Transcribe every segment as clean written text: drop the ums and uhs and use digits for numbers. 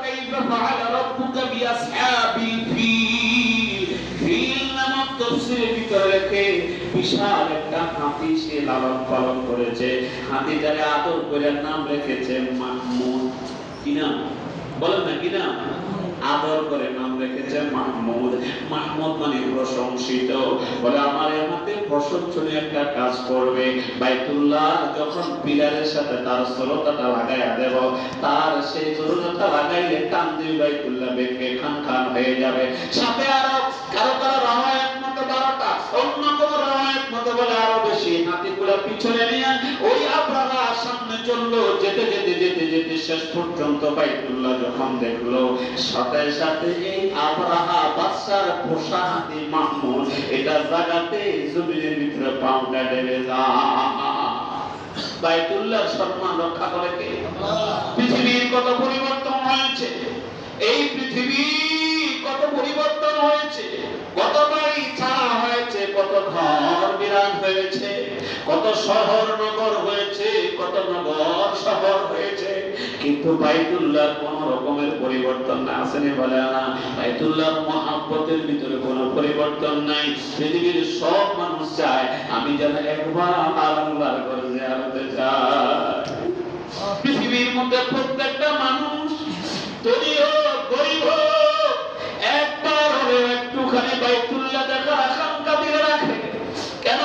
কাইফা ফাআলা রাব্বুকা বিআসহাবিল feel. Feel নামক তাফসীরের ভিতরে লেখে বিশাল একটা হাতি সে লালন পালন করেছে। হাতিটারে আদর করে নাম রেখেছে মাহমুদ। কি নাম বলেন না, কি নাম? আদর করে নাম রেখেছে মাহমুদ। মাহমুদ মানে প্রশংসিত। বলে আমার এই হাতে প্রশংসনীয় একটা কাজ করবে, বাইতুল্লাহ যখন পিলারের সাথে তার স্থলতাটা লাগাইয়া দেব, তার সেই স্থলতা লাগাইলে টান দিয়ে বাইতুল্লাহ বেঁকে খান খান হয়ে যাবে। সাথে আরো কারো কারো রাওয়ায়াত মতে 12টা, অন্য কোন রাওয়ায়াত মতে বলে আরো বেশি। হাতিগুলা পিছনে নিয়ে ওই আব্রাহা সামনে চললো। যেতে যেতে যেতে যেতে শেষ পর্যন্ত বাইতুল্লাহ যখন দেখলো, সাথে সাথে এই আব্রাহা বাদশার পোষা হাতি মাহমুদ এটা জায়গাতে জমিনের ভিতরে পাউডা ঢেলে যায়। বাইতুল্লাহ সম্মান রক্ষা করে কে? পৃথিবীর কত পরিবর্তন হয়েছে, এই পৃথিবী কত পরিবর্তন হয়েছে, কত বাড়ি ছাড়া হয়েছে, কত ঘর বিরান হয়েছে, কত শহর নগর হয়েছে, কত নগর শহর হয়েছে, কিন্তু বাইতুল্লাহ কোন রকমের পরিবর্তন না। আসেনি বলে না, বাইতুল্লাহর মহব্বতের ভিতরে কোনো পরিবর্তন নাই। পৃথিবীর সব মানুষ চায় আমি যেন একবার আল্লাহর ঘরে জিয়ারতে যাই। পৃথিবীর মধ্যে প্রত্যেকটা মানুষ ধনী হোক গরিব হোক একবার হলেও একটুখানি বাইতুল্লাহ দেখার আকাঙ্ক্ষা দিয়ে রাখে। কেন?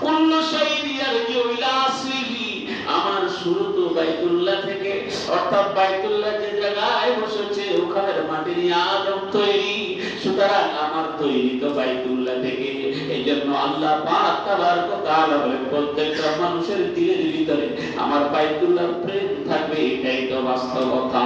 কুল্লু শাইইন ইয়ারজিউ ইলা আসলিহি, আমার শুরু তো বাইতুল্লাহ থেকে। অর্থাৎ বাইতুল্লাহ যে জায়গায় বসেছে ওখানের মাটি নিয়ে আদম তৈরি, সুতরাং আমার তৈরি তো বাইতুল্লাহ থেকে। এইজন্য আল্লাহ পাক তাবারক ওয়া তাআলা বলেন প্রত্যেকটা মানুষের দিলের ভিতরে আমার বাইতুল্লাহর প্রেম থাকবে, এটাই তো বাস্তবতা।